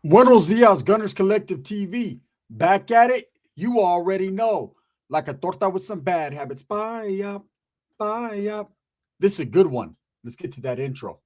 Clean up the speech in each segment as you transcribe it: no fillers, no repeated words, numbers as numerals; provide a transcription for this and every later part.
Buenos dias, Gunners Collective TV. Back at it, you already know. Like a torta with some bad habits. Bye up, bye up. This is a good one. Let's get to that intro.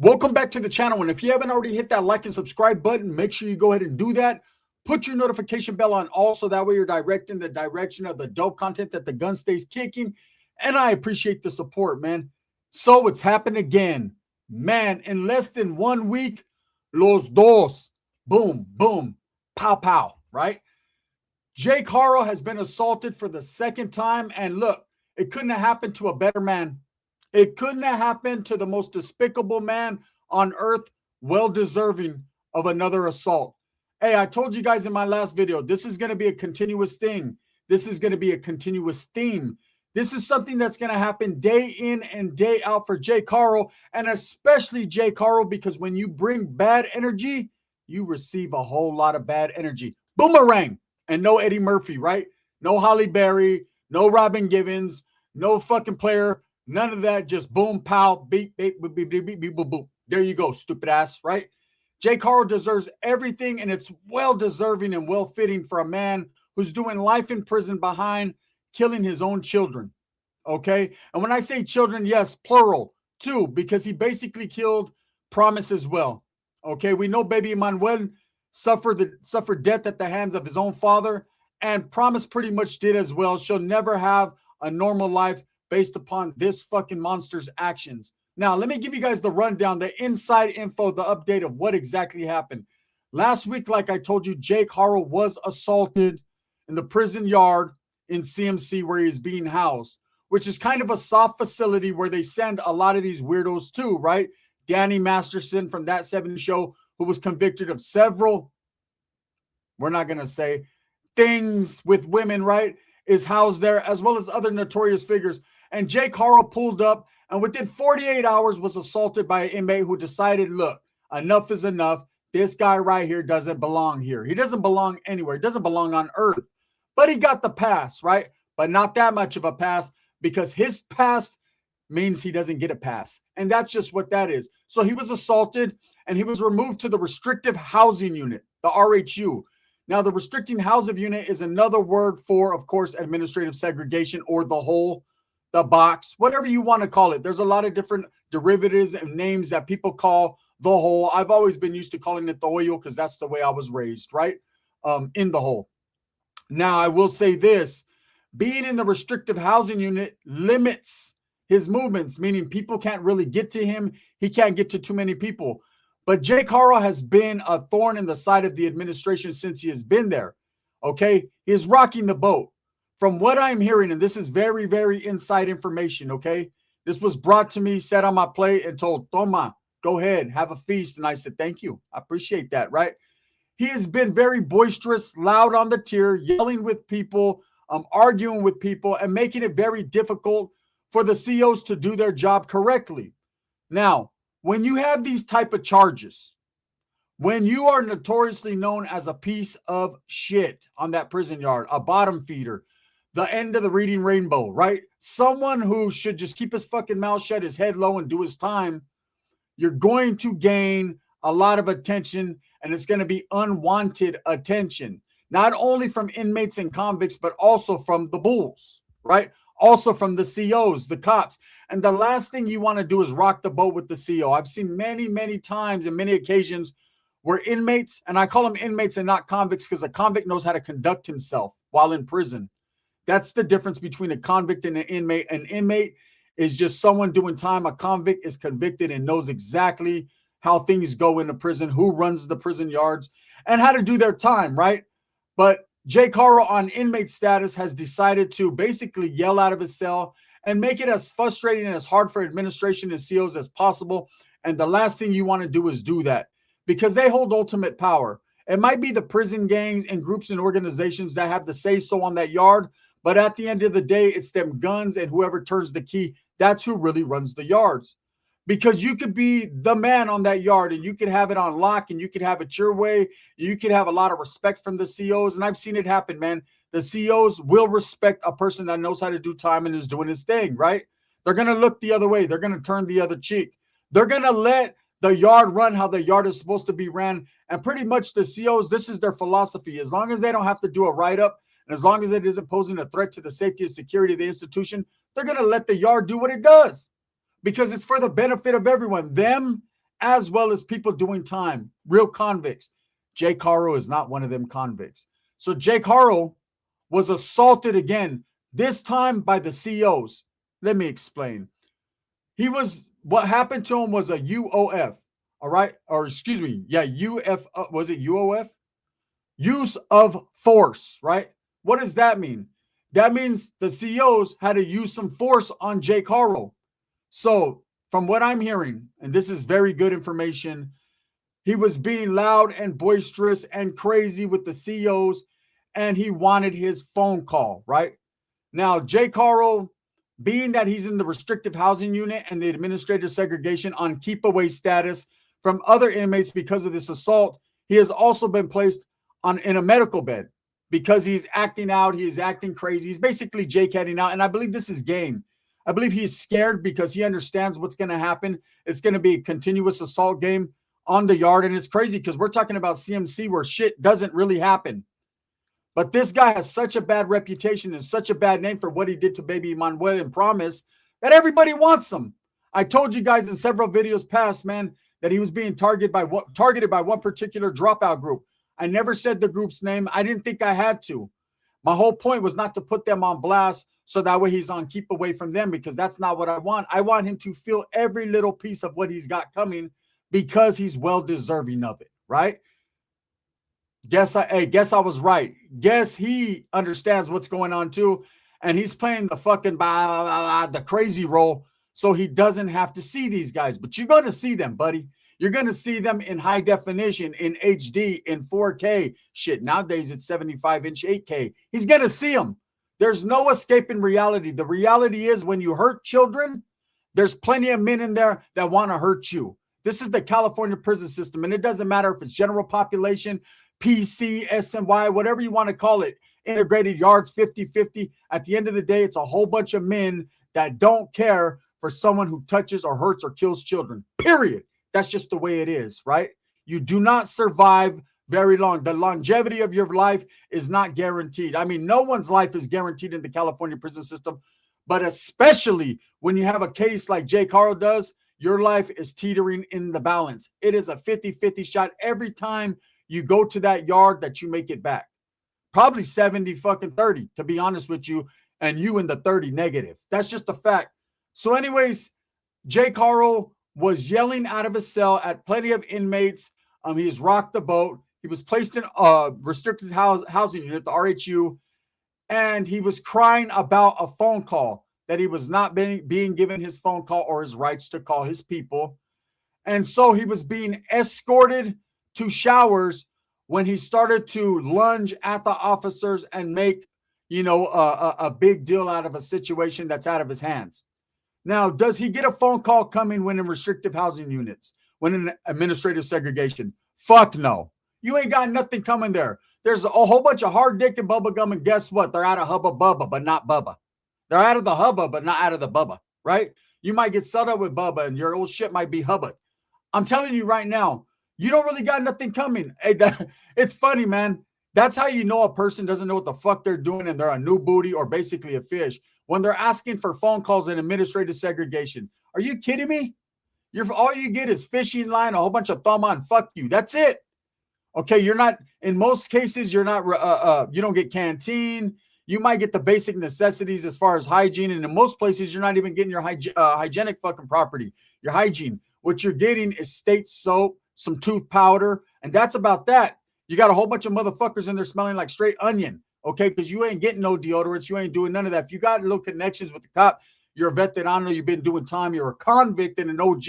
Welcome back to the channel, and if you haven't already hit that like and subscribe button, make sure you go ahead and do that. Put your notification bell on also, that way you're directing the direction of the dope content that the gun stays kicking, and I appreciate the support, man. So it's happened again. Man, in less than 1 week, los dos, boom, boom, pow, pow, right? Jake Haro has been assaulted for the second time, and look, it couldn't have happened to a better man. It couldn't have happened to the most despicable man on earth, well deserving of another assault. Hey, I told you guys in my last video, this is going to be a continuous thing. This is going to be a continuous theme. This is something that's going to happen day in and day out for Jake Haro, and especially Jake Haro, because when you bring bad energy, you receive a whole lot of bad energy. Boomerang. And no Eddie Murphy, right? No Holly Berry, no Robin Givens, no fucking player. None of that, just boom, pow, beep, beep, beep, beep, beep, beep, beep, boop, boop. There you go, stupid ass, right? Jake Haro deserves everything, and it's well-deserving and well-fitting for a man who's doing life in prison behind killing his own children, okay? And when I say children, yes, plural, too, because he basically killed Promise as well, okay? We know baby Manuel suffered death at the hands of his own father, and Promise pretty much did as well. She'll never have a normal life based upon this fucking monster's actions. Now, let me give you guys the rundown, the inside info, the update of what exactly happened. Last week, like I told you, Jake Haro was assaulted in the prison yard in CMC where he's being housed, which is kind of a soft facility where they send a lot of these weirdos to, right? Danny Masterson from That 70 Show, who was convicted of several, we're not going to say, things with women, right, is housed there, as well as other notorious figures. And Jake Haro pulled up and within 48 hours was assaulted by an inmate who decided, look, enough is enough. This guy right here doesn't belong here. He doesn't belong anywhere. He doesn't belong on earth. But he got the pass, right? But not that much of a pass, because his past means he doesn't get a pass. And that's just what that is. So he was assaulted and he was removed to the restrictive housing unit, the RHU. Now, the restricting housing unit is another word for, of course, administrative segregation, or the hole, the box, whatever you want to call it. There's a lot of different derivatives and names that people call the hole. I've always been used to calling it the oil because that's the way I was raised, right? In the hole. Now, I will say this. Being in the restrictive housing unit limits his movements, meaning people can't really get to him. He can't get to too many people. But Jake Haro has been a thorn in the side of the administration since he has been there, okay? He is rocking the boat. From what I'm hearing, and this is very, very inside information, okay? This was brought to me, set on my plate, and told, Toma, go ahead, have a feast. And I said, thank you. I appreciate that, right? He has been very boisterous, loud on the tier, yelling with people, arguing with people, and making it very difficult for the COs to do their job correctly. Now, when you have these type of charges, when you are notoriously known as a piece of shit on that prison yard, a bottom feeder, the end of the reading rainbow, right? Someone who should just keep his fucking mouth shut, his head low, and do his time, you're going to gain a lot of attention, and it's going to be unwanted attention, not only from inmates and convicts, but also from the bulls, right? Also from the COs, the cops. And the last thing you want to do is rock the boat with the CO. I've seen many, many times and many occasions where inmates, and I call them inmates and not convicts because a convict knows how to conduct himself while in prison. That's the difference between a convict and an inmate. An inmate is just someone doing time. A convict is convicted and knows exactly how things go in the prison, who runs the prison yards, and how to do their time, right? But Jake Haro, on inmate status, has decided to basically yell out of his cell and make it as frustrating and as hard for administration and COs as possible. And the last thing you want to do is do that, because they hold ultimate power. It might be the prison gangs and groups and organizations that have the say-so on that yard, But at the end of the day, it's them guns and whoever turns the key. That's who really runs the yards. Because you could be the man on that yard and you could have it on lock and you could have it your way. You could have a lot of respect from the COs. And I've seen it happen, man. The COs will respect a person that knows how to do time and is doing his thing, right? They're going to look the other way. They're going to turn the other cheek. They're going to let the yard run how the yard is supposed to be ran. And pretty much the COs, this is their philosophy. As long as they don't have to do a write-up and as long as it isn't posing a threat to the safety and security of the institution, they're going to let the yard do what it does. Because it's for the benefit of everyone, them as well as people doing time, real convicts. Jake Haro is not one of them convicts. So Jake Haro was assaulted again, this time by the COs. Let me explain. What happened to him was a UOF, all right? Or excuse me, yeah, was it UOF? Use of force, right? What does that mean? That means the COs had to use some force on Jake Haro. So from what I'm hearing, and this is very good information, he was being loud and boisterous and crazy with the COs, and he wanted his phone call, right? Now, Jake Haro, being that he's in the restrictive housing unit and the administrative segregation on keep away status from other inmates because of this assault, he has also been placed in a medical bed because he's acting out, he's acting crazy. He's basically Jake heading out, and I believe this is game. I believe he's scared because he understands what's going to happen. It's going to be a continuous assault game on the yard. And it's crazy because we're talking about CMC where shit doesn't really happen. But this guy has such a bad reputation and such a bad name for what he did to baby Manuel and Promise that everybody wants him. I told you guys in several videos past, man, that he was being targeted by one particular dropout group. I never said the group's name. I didn't think I had to. My whole point was not to put them on blast so that way he's on keep away from them, because that's not what I want. I want him to feel every little piece of what he's got coming because he's well deserving of it, right? Guess I was right. Guess he understands what's going on too, and he's playing the fucking the crazy role so he doesn't have to see these guys. But you're going to see them, buddy. You're going to see them in high definition, in HD, in 4K. Shit, nowadays it's 75-inch 8K. He's going to see them. There's no escaping reality. The reality is when you hurt children, there's plenty of men in there that want to hurt you. This is the California prison system, and it doesn't matter if it's general population, PC, SMY, whatever you want to call it, integrated yards, 50-50. At the end of the day, it's a whole bunch of men that don't care for someone who touches or hurts or kills children, period. That's just the way it is, right? You do not survive very long. The longevity of your life is not guaranteed. I mean, no one's life is guaranteed in the California prison system, but especially when you have a case like Jake Haro does, your life is teetering in the balance. It is a 50-50 shot every time you go to that yard that you make it back. Probably 70-30, to be honest with you, and you in the 30 negative. That's just a fact. So anyways, Jake Haro was yelling out of his cell at plenty of inmates. He's rocked the boat. He was placed in a restricted housing unit, the RHU, and he was crying about a phone call, that he was not being given his phone call or his rights to call his people. And so he was being escorted to showers when he started to lunge at the officers and make, a big deal out of a situation that's out of his hands. Now, does he get a phone call coming when in restrictive housing units, when in administrative segregation? Fuck no. You ain't got nothing coming there. There's a whole bunch of hard dick and bubble gum, and guess what? They're out of hubba bubba, but not bubba. They're out of the hubba, but not out of the bubba, right? You might get set up with bubba, and your old shit might be hubba. I'm telling you right now, you don't really got nothing coming. Hey, it's funny, man. That's how you know a person doesn't know what the fuck they're doing and they're a new booty or basically a fish. When they're asking for phone calls and administrative segregation. Are you kidding me? All you get is fishing line, a whole bunch of thumb on, fuck you. That's it. Okay, you're not, in most cases, you're not, you don't get canteen. You might get the basic necessities as far as hygiene. And in most places, you're not even getting your hygienic fucking property, your hygiene. What you're getting is state soap, some tooth powder, and that's about that. You got a whole bunch of motherfuckers in there smelling like straight onion, okay? Because you ain't getting no deodorants. You ain't doing none of that. If you got little connections with the cop, you're a veterano, you've been doing time, you're a convict and an OG,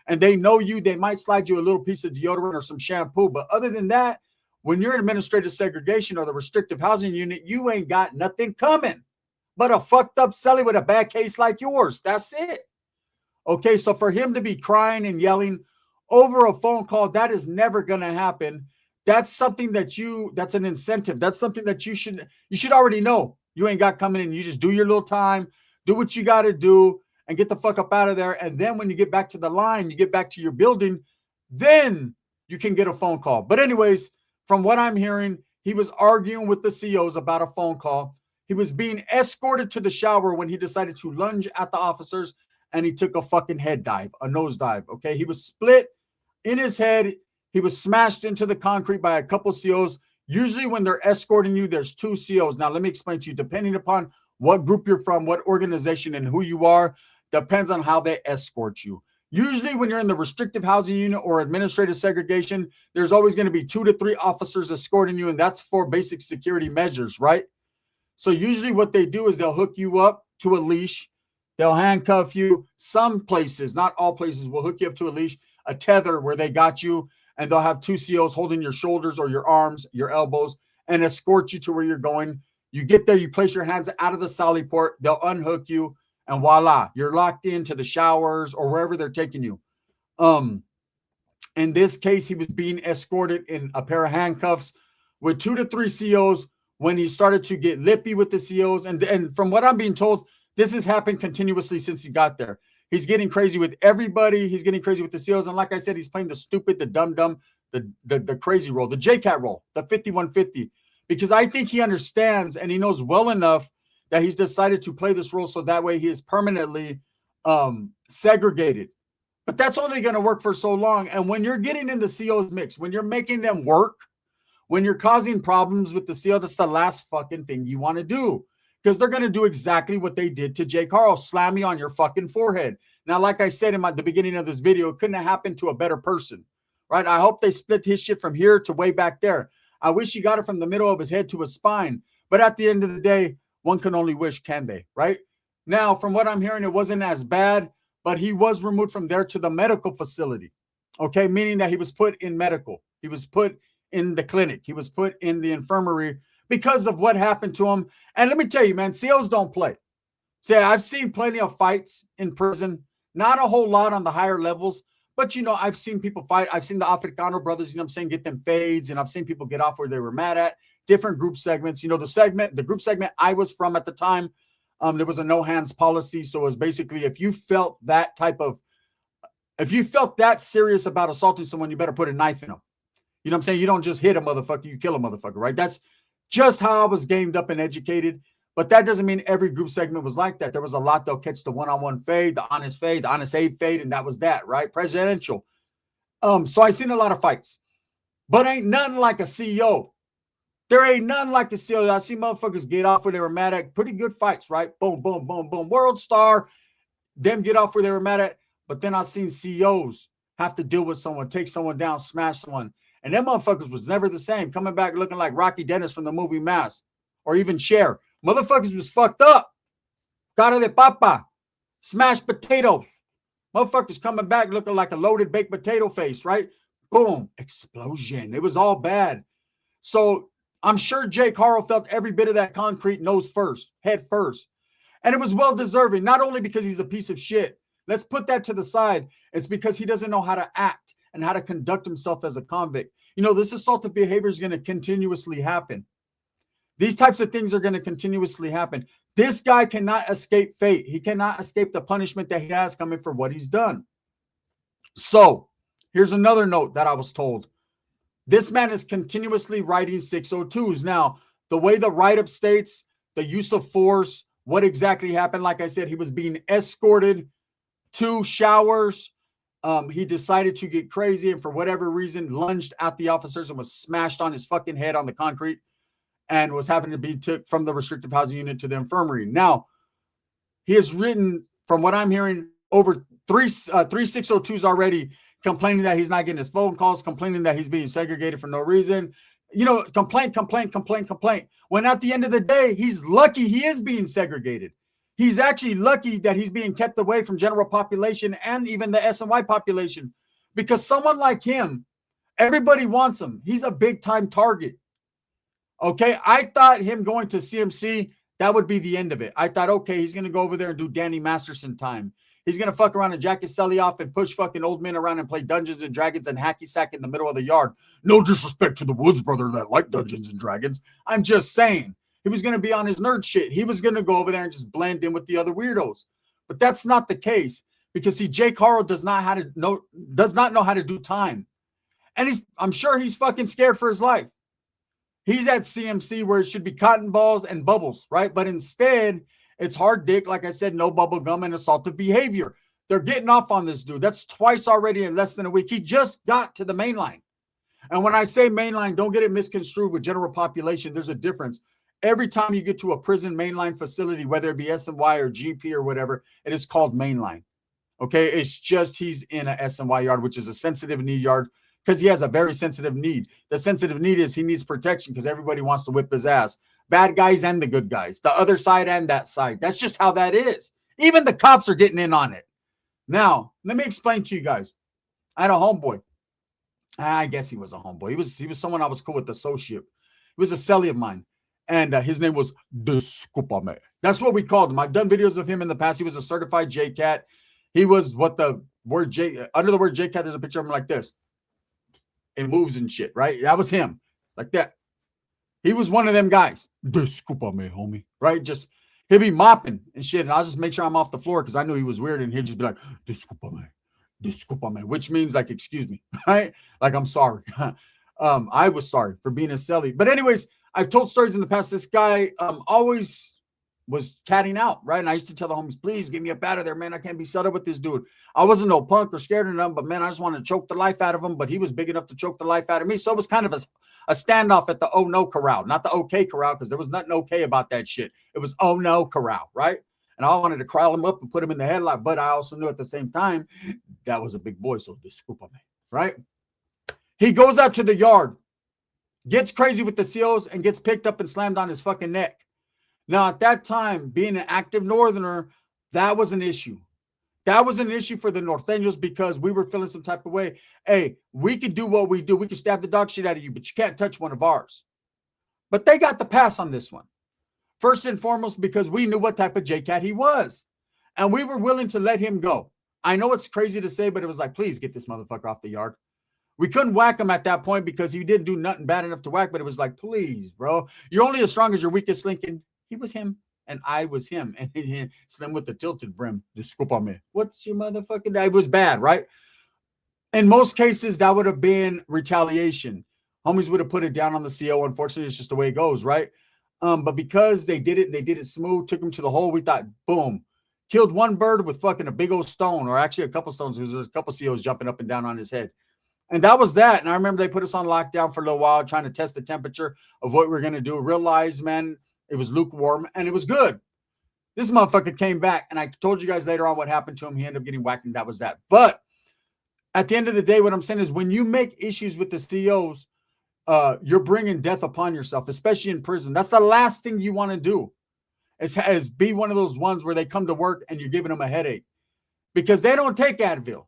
and they know you, they might slide you a little piece of deodorant or some shampoo. But other than that, When you're in administrative segregation or the restrictive housing unit, you ain't got nothing coming but a fucked up celly with a bad case like yours. That's it. Okay, so for him to be crying and yelling over a phone call, that is never going to happen. That's something that's an incentive. That's something that you should already know. You ain't got coming in. You just do your little time, do what you got to do, and get the fuck up out of there. And then when you get back to the line, you get back to your building, then you can get a phone call. But anyways, from what I'm hearing, he was arguing with the COs about a phone call. He was being escorted to the shower when he decided to lunge at the officers, and he took a fucking head dive, a nose dive. Okay, he was split in his head. He was smashed into the concrete by a couple COs. Usually when they're escorting you, there's two COs. Now, let me explain to you, depending upon what group you're from, what organization, and who you are, depends on how they escort you. Usually when you're in the restrictive housing unit or administrative segregation, there's always going to be 2 to 3 officers escorting you, and that's for basic security measures, right? So usually what they do is they'll hook you up to a leash. They'll handcuff you. Some places, not all places, will hook you up to a leash, a tether where they got you, and they'll have 2 COs holding your shoulders or your arms, your elbows, and escort you to where you're going. You get there, you place your hands out of the sally port, they'll unhook you, and voila, you're locked into the showers or wherever they're taking you. In this case, he was being escorted in a pair of handcuffs with 2 to 3 COs when he started to get lippy with the COs. And from what I'm being told, this has happened continuously since he got there. He's getting crazy with everybody. He's getting crazy with the COs. And like I said, he's playing the stupid, the dumb, the crazy role, the JCAT role, the 5150. Because I think he understands and he knows well enough that he's decided to play this role so that way he is permanently segregated. But that's only going to work for so long. And when you're getting in the CO's mix, when you're making them work, when you're causing problems with the CO, that's the last fucking thing you want to do. Because they're going to do exactly what they did to Jake Haro, slam you on your fucking forehead. Now, like I said in the beginning of this video, it couldn't have happened to a better person, right? I hope they split his shit from here to way back there. I wish he got it from the middle of his head to his spine. But at the end of the day, one can only wish, can they, right? Now, from what I'm hearing, it wasn't as bad, but he was removed from there to the medical facility, okay? Meaning that he was put in medical. He was put in the clinic. He was put in the infirmary because of what happened to him. And let me tell you, man, COs don't play. See, I've seen plenty of fights in prison, not a whole lot on the higher levels, but, you know, I've seen people fight. I've seen the Africano brothers, you know what I'm saying, get them fades, and I've seen people get off where they were mad at, different group segments. You know, the group segment I was from at the time, there was a no hands policy. So it was basically, if you felt that serious about assaulting someone, you better put a knife in them. You know what I'm saying? You don't just hit a motherfucker, you kill a motherfucker, right? That's just how I was gamed up and educated. But that doesn't mean every group segment was like that. There was a lot that'll catch the one-on-one fade, the honest aid fade, and that was that, right? Presidential. So I seen a lot of fights. But ain't nothing like a CEO. There ain't nothing like a CEO. I see motherfuckers get off where they were mad at. Pretty good fights, right? Boom, boom, boom, boom. World star. Them get off where they were mad at. But then I've seen CEOs have to deal with someone, take someone down, smash someone. And them motherfuckers was never the same. Coming back looking like Rocky Dennis from the movie Mask. Or even Cher. Motherfuckers was fucked up. Cara de papa. Smashed potatoes. Motherfuckers coming back looking like a loaded baked potato face, right? Boom. Explosion. It was all bad. So I'm sure Jake Haro felt every bit of that concrete nose first, head first. And it was well deserving, not only because he's a piece of shit. Let's put that to the side. It's because he doesn't know how to act and how to conduct himself as a convict. You know, this assaultive behavior is going to continuously happen. These types of things are going to continuously happen. This guy cannot escape fate. He cannot escape the punishment that he has coming for what he's done. So here's another note that I was told. This man is continuously writing 602s. Now, the way the write-up states, the use of force, what exactly happened, like I said, he was being escorted to showers. He decided to get crazy and for whatever reason lunged at the officers and was smashed on his fucking head on the concrete and was having to be took from the restrictive housing unit to the infirmary. Now, he has written, from what I'm hearing, over three 602s already, complaining that he's not getting his phone calls, complaining that he's being segregated for no reason. You know, complaint. When at the end of the day, he's lucky he is being segregated. He's actually lucky that he's being kept away from general population and even the SNY population, because someone like him, Everybody wants him. He's a big-time target. Okay, I thought him going to CMC, that would be the end of it. I thought, okay, he's going to go over there and do Danny Masterson time. He's going to fuck around and jack his celly off and push fucking old men around and play Dungeons and Dragons and hacky sack in the middle of the yard. No disrespect to the Woods brother that like Dungeons and Dragons. I'm just saying. He was going to be on his nerd shit. He was going to go over there and just blend in with the other weirdos. But that's not the case. Because see, Jake Haro does not know how to do time. And I'm sure he's fucking scared for his life. He's at CMC where it should be cotton balls and bubbles, right? But instead, it's hard dick, like I said, no bubble gum and assaultive behavior. They're getting off on this dude. That's twice already in less than a week. He just got to the main line. And when I say mainline, don't get it misconstrued with general population. There's a difference. Every time you get to a prison mainline facility, whether it be SNY or GP or whatever, it is called mainline. Okay, it's just he's in a SNY yard, which is a sensitive need yard, because he has a very sensitive need. The sensitive need is he needs protection because everybody wants to whip his ass. Bad guys and the good guys. The other side and that side. That's just how that is. Even the cops are getting in on it. Now, let me explain to you guys. I had a homeboy. I guess he was a homeboy. He was someone I was cool with, associate. He was a celly of mine. And his name was Discupame. That's what we called him. I've done videos of him in the past. He was a certified J-Cat. He was what the word J, under the word J-Cat, there's a picture of him like this. It moves and shit, right? That was him. Like that. He was one of them guys. Discupame, homie. Right? Just, he'd be mopping and shit. And I'll just make sure I'm off the floor because I knew he was weird. And he'd just be like, Discupame. Discupame. Which means like, excuse me. Right? Like, I'm sorry. I was sorry for being a celly. But anyways, I've told stories in the past. This guy always was catting out, right? And I used to tell the homies, please get me up out of there, man. I can't be settled with this dude. I wasn't no punk or scared of him, but man, I just wanted to choke the life out of him. But he was big enough to choke the life out of me. So it was kind of a standoff at the oh no corral, not the okay corral, because there was nothing okay about that shit. It was oh no corral, right? And I wanted to crawl him up and put him in the headlock, but I also knew at the same time that was a big boy, so this scoop on me, right? He goes out to the yard, gets crazy with the seals, and gets picked up and slammed on his fucking neck. Now, at that time, being an active Northerner, that was an issue. That was an issue for the Norteños because we were feeling some type of way. Hey, we could do what we do. We could stab the dog shit out of you, but you can't touch one of ours. But they got the pass on this one. First and foremost, because we knew what type of J-Cat he was. And we were willing to let him go. I know it's crazy to say, but it was like, please get this motherfucker off the yard. We couldn't whack him at that point because he didn't do nothing bad enough to whack, but it was like, please, bro. You're only as strong as your weakest link. And he was him, and I was him. And Slim with the tilted brim. The scoop on me. What's your motherfucking day? It was bad, right? In most cases, that would have been retaliation. Homies would have put it down on the CO. Unfortunately, it's just the way it goes, right? But because they did it smooth, took him to the hole, we thought, boom. Killed one bird with fucking a big old stone, or actually a couple stones. There was a couple COs jumping up and down on his head. And that was that. And I remember they put us on lockdown for a little while, trying to test the temperature of what we were going to do. Realized, man, it was lukewarm, and it was good. This motherfucker came back, and I told you guys later on what happened to him. He ended up getting whacked, and that was that. But at the end of the day, what I'm saying is when you make issues with the COs, you're bringing death upon yourself, especially in prison. That's the last thing you want to do is be one of those ones where they come to work and you're giving them a headache because they don't take Advil.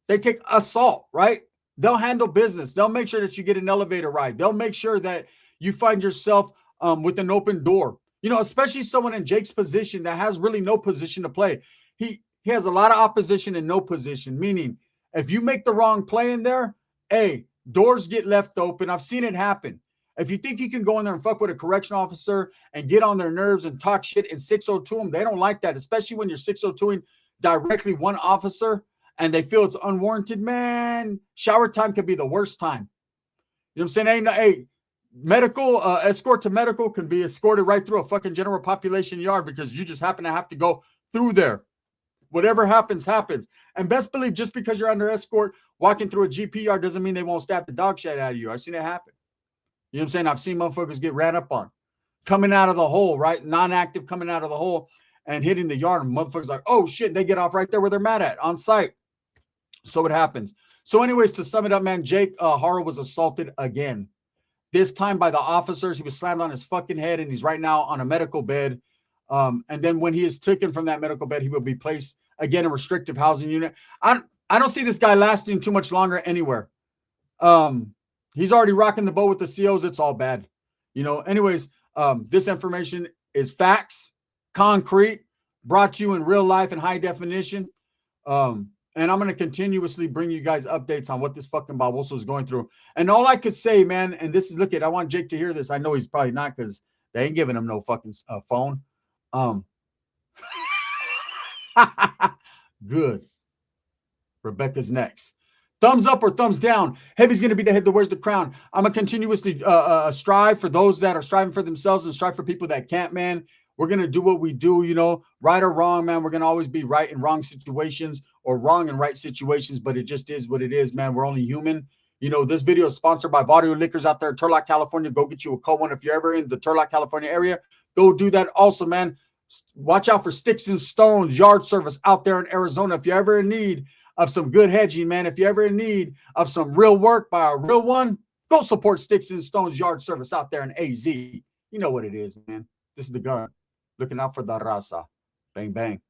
They take assault, right? They'll handle business. They'll make sure that you get an elevator ride. They'll make sure that you find yourself with an open door. You know, especially someone in Jake's position that has really no position to play. He has a lot of opposition and no position, meaning if you make the wrong play in there, hey, doors get left open. I've seen it happen. If you think you can go in there and fuck with a correction officer and get on their nerves and talk shit and 602 them, they don't like that, especially when you're 602ing directly one officer and they feel it's unwarranted. Man, shower time could be the worst time. You know what I'm saying? Hey, medical, escort to medical can be escorted right through a fucking general population yard because you just happen to have to go through there. Whatever happens, happens. And best believe just because you're under escort, walking through a GP yard doesn't mean they won't stab the dog shit out of you. I've seen it happen. You know what I'm saying? I've seen motherfuckers get ran up on. Coming out of the hole, right? Non-active coming out of the hole and hitting the yard. And motherfuckers like, oh shit, they get off right there where they're mad at, on site. So it happens. So anyways, to sum it up, man, Jake Haro was assaulted again. This time by the officers. He was slammed on his fucking head and he's right now on a medical bed. And then when he is taken from that medical bed, he will be placed again in a restrictive housing unit. I don't see this guy lasting too much longer anywhere. He's already rocking the boat with the COs. It's all bad. Anyways, this information is facts, concrete, brought to you in real life in high definition. And I'm going to continuously bring you guys updates on what this fucking Baboso is going through. And all I could say, man, and this is, look at, I want Jake to hear this. I know he's probably not, because they ain't giving him no fucking phone. Good. Rebecca's next. Thumbs up or thumbs down. Heavy's going to be the head that wears the crown. I'm going to continuously strive for those that are striving for themselves and strive for people that can't, man. We're going to do what we do, right or wrong, man. We're going to always be right in wrong situations or wrong in right situations, but it just is what it is, man. We're only human. This video is sponsored by Barrio Liquors out there in Turlock, California. Go get you a cold one. If you're ever in the Turlock, California area, go do that also, man. Watch out for Sticks and Stones Yard Service out there in Arizona. If you're ever in need of some good hedging, man, if you're ever in need of some real work by a real one, go support Sticks and Stones Yard Service out there in AZ. You know what it is, man. This is the gun. Looking out for the raza. Bang, bang.